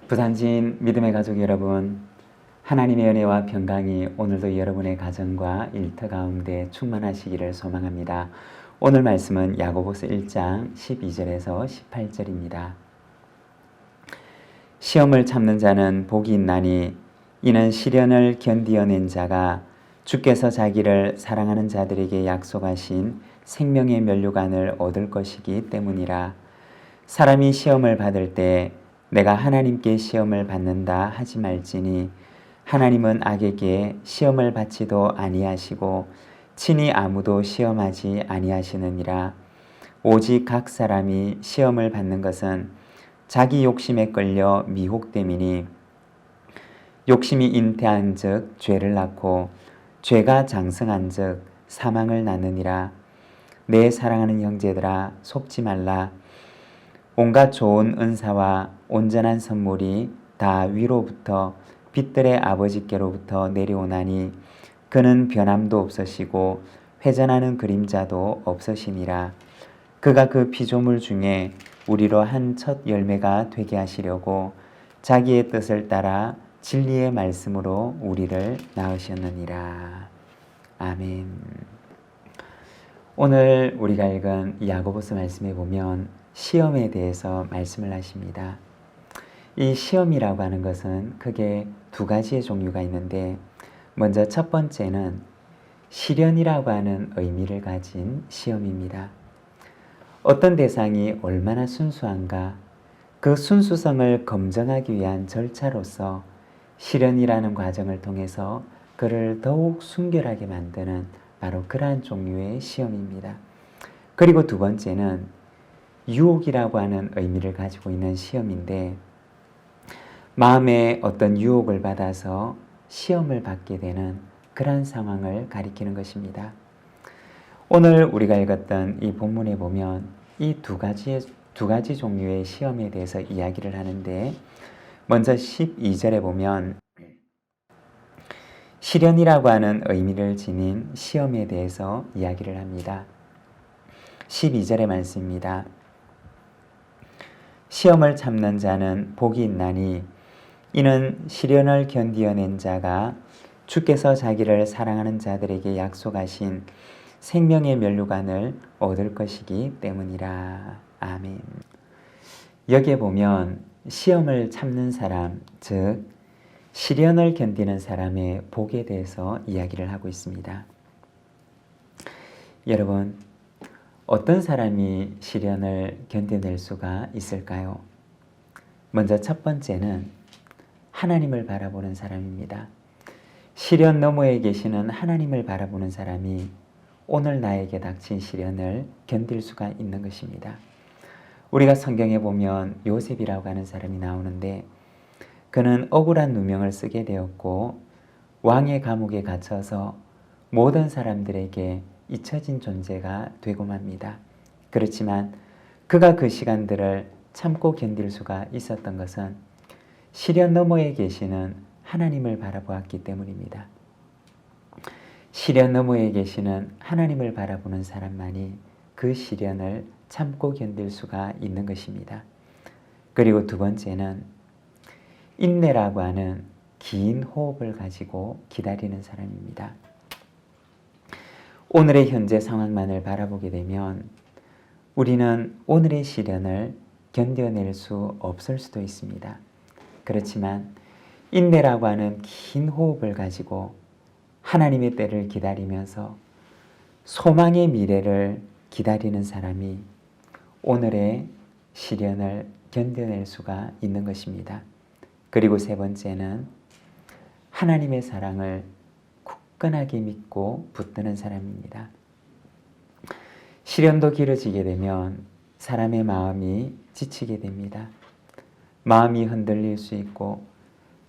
부산진 믿음의 가족 여러분, 하나님의 은혜와 평강이 오늘도 여러분의 가정과 일터 가운데 충만하시기를 소망합니다. 오늘 말씀은 야고보서 1장 12절에서 18절입니다. 시험을 참는 자는 복이 있나니 이는 시련을 견디어낸 자가 주께서 자기를 사랑하는 자들에게 약속하신 생명의 면류관을 얻을 것이기 때문이라. 사람이 시험을 받을 때 내가 하나님께 시험을 받는다 하지 말지니 하나님은 악에게 시험을 받지도 아니하시고 친히 아무도 시험하지 아니하시느니라. 오직 각 사람이 시험을 받는 것은 자기 욕심에 끌려 미혹됨이니 욕심이 잉태한즉 죄를 낳고 죄가 장성한즉 사망을 낳느니라. 내 사랑하는 형제들아, 속지 말라. 온갖 좋은 은사와 온전한 선물이 다 위로부터 빛들의 아버지께로부터 내려오나니 그는 변함도 없으시고 회전하는 그림자도 없으시니라. 그가 그 피조물 중에 우리로 한 첫 열매가 되게 하시려고 자기의 뜻을 따라 진리의 말씀으로 우리를 낳으셨느니라. 아멘. 오늘 우리가 읽은 야고보서 말씀에 보면 시험에 대해서 말씀을 하십니다. 이 시험이라고 하는 것은 크게 두 가지의 종류가 있는데, 먼저 첫 번째는 시련이라고 하는 의미를 가진 시험입니다. 어떤 대상이 얼마나 순수한가, 그 순수성을 검증하기 위한 절차로서 시련이라는 과정을 통해서 그를 더욱 순결하게 만드는 바로 그러한 종류의 시험입니다. 그리고 두 번째는 유혹이라고 하는 의미를 가지고 있는 시험인데, 마음에 어떤 유혹을 받아서 시험을 받게 되는 그러한 상황을 가리키는 것입니다. 오늘 우리가 읽었던 이 본문에 보면 이 두 가지 종류의 시험에 대해서 이야기를 하는데, 먼저 12절에 보면 시련이라고 하는 의미를 지닌 시험에 대해서 이야기를 합니다. 12절의 말씀입니다. 시험을 참는 자는 복이 있나니 이는 시련을 견디어낸 자가 주께서 자기를 사랑하는 자들에게 약속하신 생명의 면류관을 얻을 것이기 때문이라. 아멘. 여기에 보면 시험을 참는 사람, 즉 시련을 견디는 사람의 복에 대해서 이야기를 하고 있습니다. 여러분, 어떤 사람이 시련을 견뎌낼 수가 있을까요? 먼저 첫 번째는 하나님을 바라보는 사람입니다. 시련 너머에 계시는 하나님을 바라보는 사람이 오늘 나에게 닥친 시련을 견딜 수가 있는 것입니다. 우리가 성경에 보면 요셉이라고 하는 사람이 나오는데, 그는 억울한 누명을 쓰게 되었고 왕의 감옥에 갇혀서 모든 사람들에게 잊혀진 존재가 되고 맙니다. 그렇지만 그가 그 시간들을 참고 견딜 수가 있었던 것은 시련 너머에 계시는 하나님을 바라보았기 때문입니다. 시련 너머에 계시는 하나님을 바라보는 사람만이 그 시련을 참고 견딜 수가 있는 것입니다. 그리고 두 번째는 인내라고 하는 긴 호흡을 가지고 기다리는 사람입니다. 오늘의 현재 상황만을 바라보게 되면 우리는 오늘의 시련을 견뎌낼 수 없을 수도 있습니다. 그렇지만 인내라고 하는 긴 호흡을 가지고 하나님의 때를 기다리면서 소망의 미래를 기다리는 사람이 오늘의 시련을 견뎌낼 수가 있는 것입니다. 그리고 세 번째는 하나님의 사랑을 굳건하게 믿고 붙드는 사람입니다. 시련도 길어지게 되면 사람의 마음이 지치게 됩니다. 마음이 흔들릴 수 있고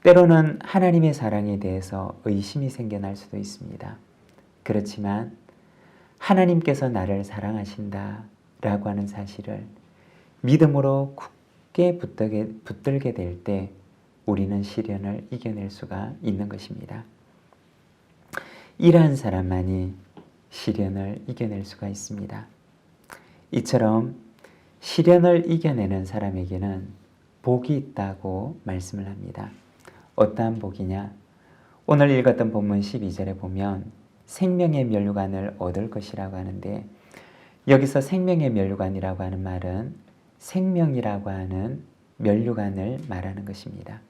때로는 하나님의 사랑에 대해서 의심이 생겨날 수도 있습니다. 그렇지만 하나님께서 나를 사랑하신다 라고 하는 사실을 믿음으로 굳게 붙들게 될 때 우리는 시련을 이겨낼 수가 있는 것입니다. 이러한 사람만이 시련을 이겨낼 수가 있습니다. 이처럼 시련을 이겨내는 사람에게는 복이 있다고 말씀을 합니다. 어떠한 복이냐? 오늘 읽었던 본문 12절에 보면 생명의 면류관을 얻을 것이라고 하는데, 여기서 생명의 면류관이라고 하는 말은 생명이라고 하는 면류관을 말하는 것입니다.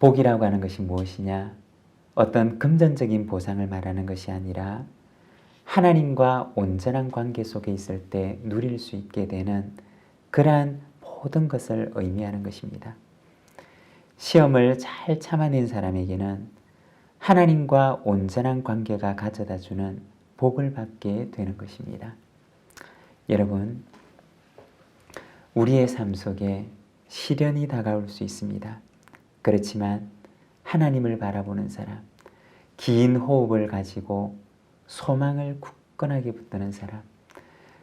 복이라고 하는 것이 무엇이냐? 어떤 금전적인 보상을 말하는 것이 아니라 하나님과 온전한 관계 속에 있을 때 누릴 수 있게 되는 그러한 모든 것을 의미하는 것입니다. 시험을 잘 참아낸 사람에게는 하나님과 온전한 관계가 가져다주는 복을 받게 되는 것입니다. 여러분, 우리의 삶 속에 시련이 다가올 수 있습니다. 그렇지만 하나님을 바라보는 사람, 긴 호흡을 가지고 소망을 굳건하게 붙드는 사람,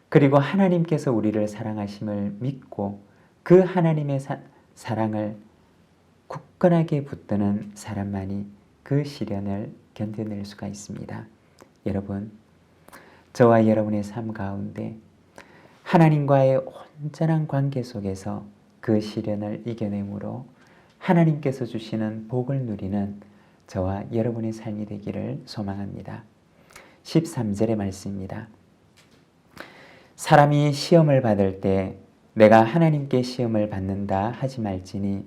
그리고 하나님께서 우리를 사랑하심을 믿고 그 하나님의 사랑을 굳건하게 붙드는 사람만이 그 시련을 견뎌낼 수가 있습니다. 여러분, 저와 여러분의 삶 가운데 하나님과의 온전한 관계 속에서 그 시련을 이겨내므로 하나님께서 주시는 복을 누리는 저와 여러분의 삶이 되기를 소망합니다. 13절의 말씀입니다. 사람이 시험을 받을 때 내가 하나님께 시험을 받는다 하지 말지니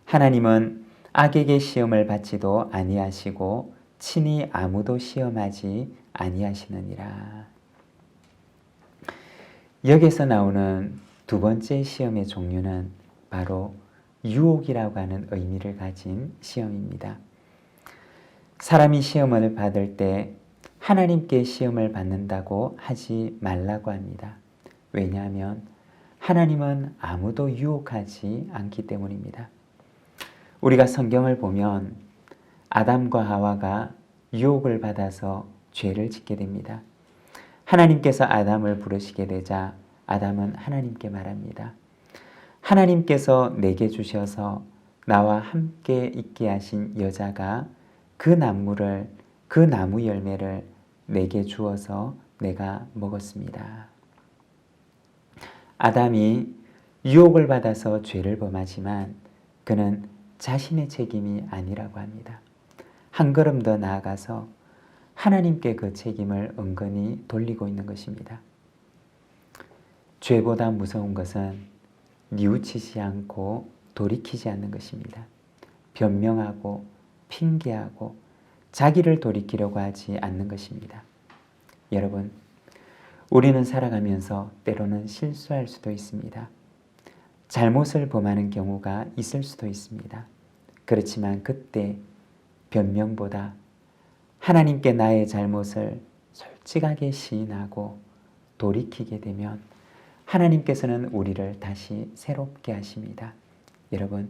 하나님은 악에게 시험을 받지도 아니하시고 친히 아무도 시험하지 아니하시느니라. 여기서 나오는 두 번째 시험의 종류는 바로 유혹이라고 하는 의미를 가진 시험입니다. 사람이 시험을 받을 때 하나님께 시험을 받는다고 하지 말라고 합니다. 왜냐하면 하나님은 아무도 유혹하지 않기 때문입니다. 우리가 성경을 보면 아담과 하와가 유혹을 받아서 죄를 짓게 됩니다. 하나님께서 아담을 부르시게 되자 아담은 하나님께 말합니다. 하나님께서 내게 주셔서 나와 함께 있게 하신 여자가 그 나무 열매를 내게 주어서 내가 먹었습니다. 아담이 유혹을 받아서 죄를 범하지만 그는 자신의 책임이 아니라고 합니다. 한 걸음 더 나아가서 하나님께 그 책임을 은근히 돌리고 있는 것입니다. 죄보다 무서운 것은 뉘우치지 않고 돌이키지 않는 것입니다. 변명하고 핑계하고 자기를 돌이키려고 하지 않는 것입니다. 여러분, 우리는 살아가면서 때로는 실수할 수도 있습니다. 잘못을 범하는 경우가 있을 수도 있습니다. 그렇지만 그때 변명보다 하나님께 나의 잘못을 솔직하게 시인하고 돌이키게 되면 하나님께서는 우리를 다시 새롭게 하십니다. 여러분,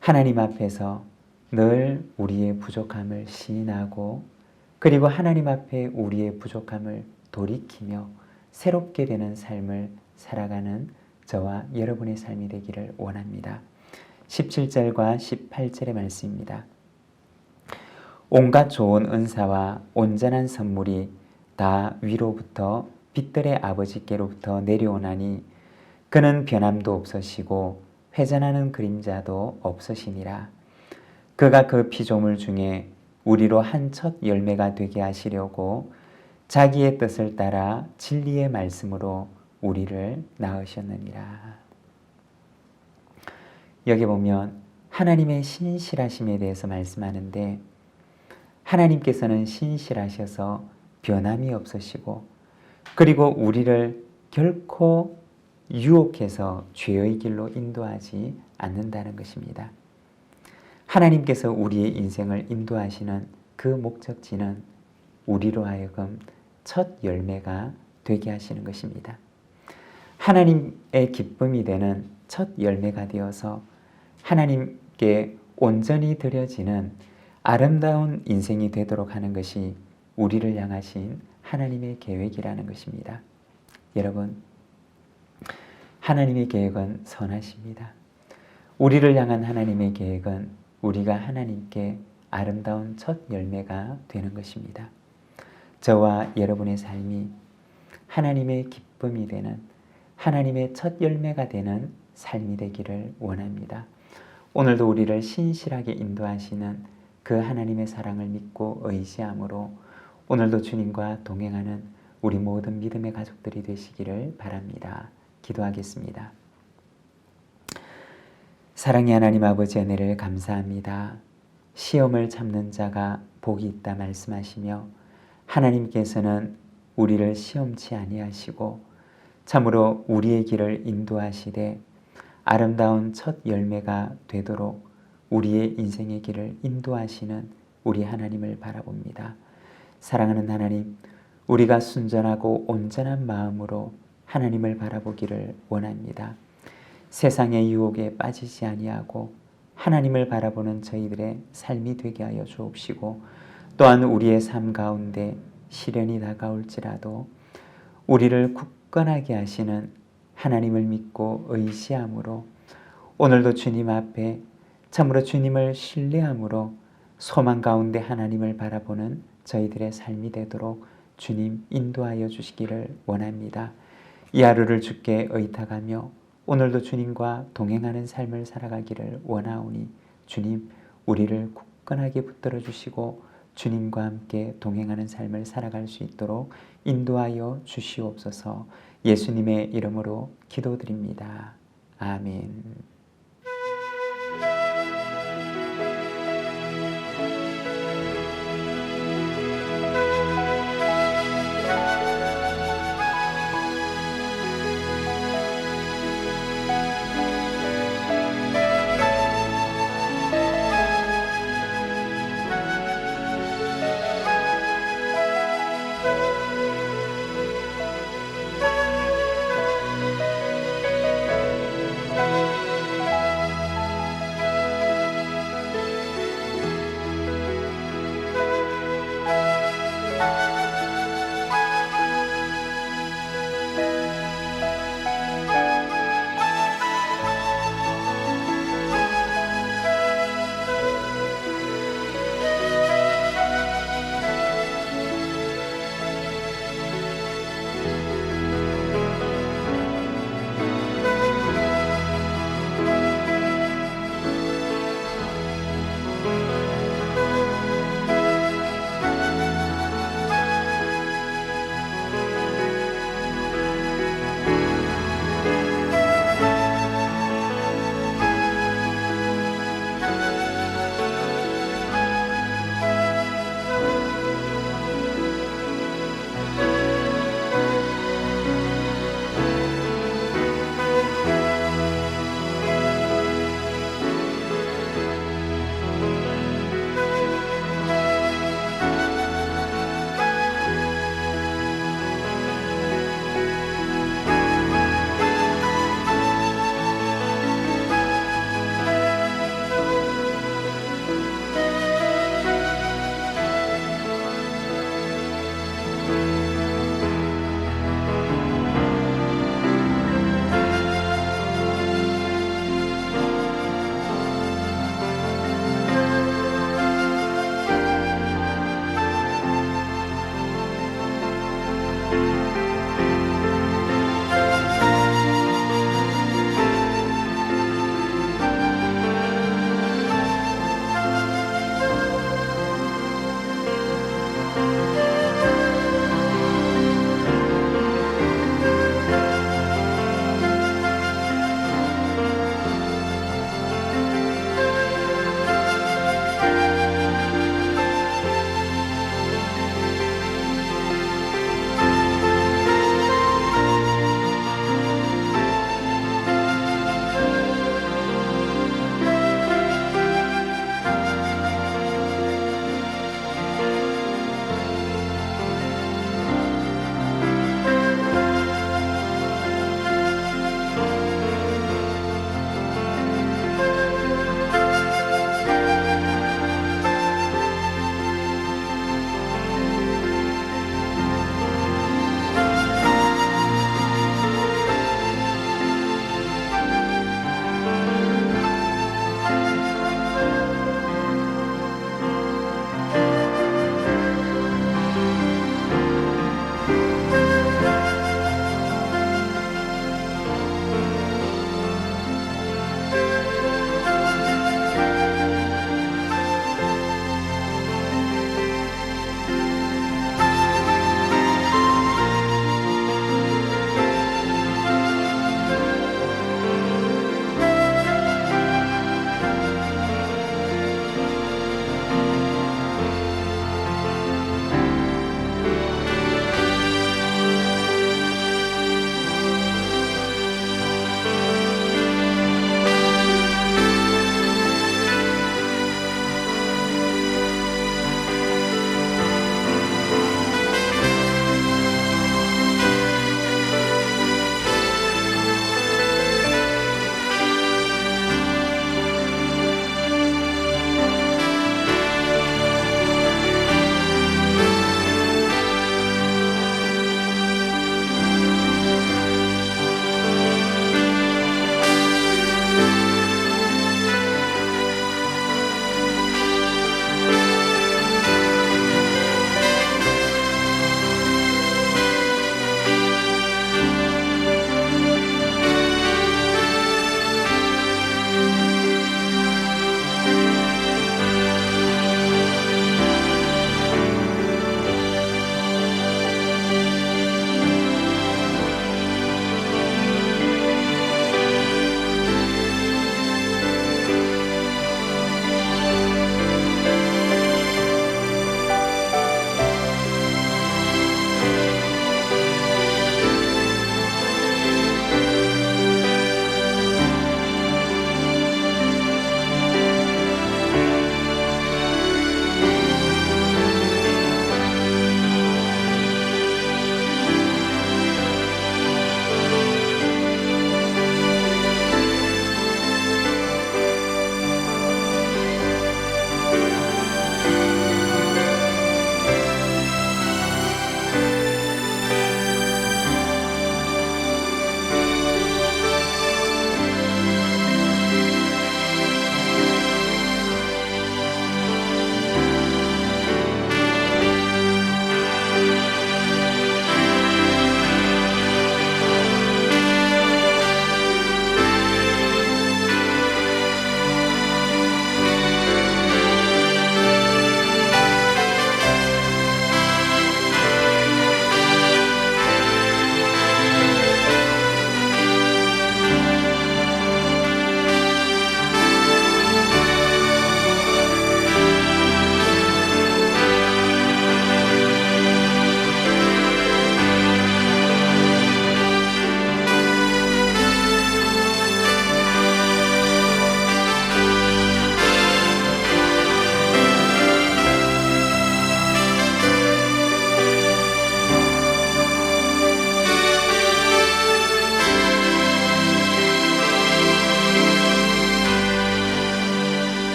하나님 앞에서 늘 우리의 부족함을 시인하고 그리고 하나님 앞에 우리의 부족함을 돌이키며 새롭게 되는 삶을 살아가는 저와 여러분의 삶이 되기를 원합니다. 17절과 18절의 말씀입니다. 온갖 좋은 은사와 온전한 선물이 다 위로부터 빛들의 아버지께로부터 내려오나니 그는 변함도 없으시고 회전하는 그림자도 없으시니라. 그가 그 피조물 중에 우리로 한 첫 열매가 되게 하시려고 자기의 뜻을 따라 진리의 말씀으로 우리를 낳으셨느니라. 여기 보면 하나님의 신실하심에 대해서 말씀하는데 하나님께서는 신실하셔서 변함이 없으시고 그리고 우리를 결코 유혹해서 죄의 길로 인도하지 않는다는 것입니다. 하나님께서 우리의 인생을 인도하시는 그 목적지는 우리로 하여금 첫 열매가 되게 하시는 것입니다. 하나님의 기쁨이 되는 첫 열매가 되어서 하나님께 온전히 드려지는 아름다운 인생이 되도록 하는 것이 우리를 향하신 하나님의 계획이라는 것입니다. 여러분, 하나님의 계획은 선하십니다. 우리를 향한 하나님의 계획은 우리가 하나님께 아름다운 첫 열매가 되는 것입니다. 저와 여러분의 삶이 하나님의 기쁨이 되는 하나님의 첫 열매가 되는 삶이 되기를 원합니다. 오늘도 우리를 신실하게 인도하시는 그 하나님의 사랑을 믿고 의지함으로 오늘도 주님과 동행하는 우리 모든 믿음의 가족들이 되시기를 바랍니다. 기도하겠습니다. 사랑의 하나님 아버지, 은혜를 감사합니다. 시험을 참는 자가 복이 있다 말씀하시며 하나님께서는 우리를 시험치 아니하시고 참으로 우리의 길을 인도하시되 아름다운 첫 열매가 되도록 우리의 인생의 길을 인도하시는 우리 하나님을 바라봅니다. 사랑하는 하나님, 우리가 순전하고 온전한 마음으로 하나님을 바라보기를 원합니다. 세상의 유혹에 빠지지 아니하고 하나님을 바라보는 저희들의 삶이 되게 하여 주옵시고, 또한 우리의 삶 가운데 시련이 다가올지라도 우리를 굳건하게 하시는 하나님을 믿고 의지함으로 오늘도 주님 앞에 참으로 주님을 신뢰함으로 소망 가운데 하나님을 바라보는 저희들의 삶이 되도록 주님 인도하여 주시기를 원합니다. 이 하루를 주께 의탁하며 오늘도 주님과 동행하는 삶을 살아가기를 원하오니 주님, 우리를 굳건하게 붙들어 주시고 주님과 함께 동행하는 삶을 살아갈 수 있도록 인도하여 주시옵소서. 예수님의 이름으로 기도드립니다. 아멘.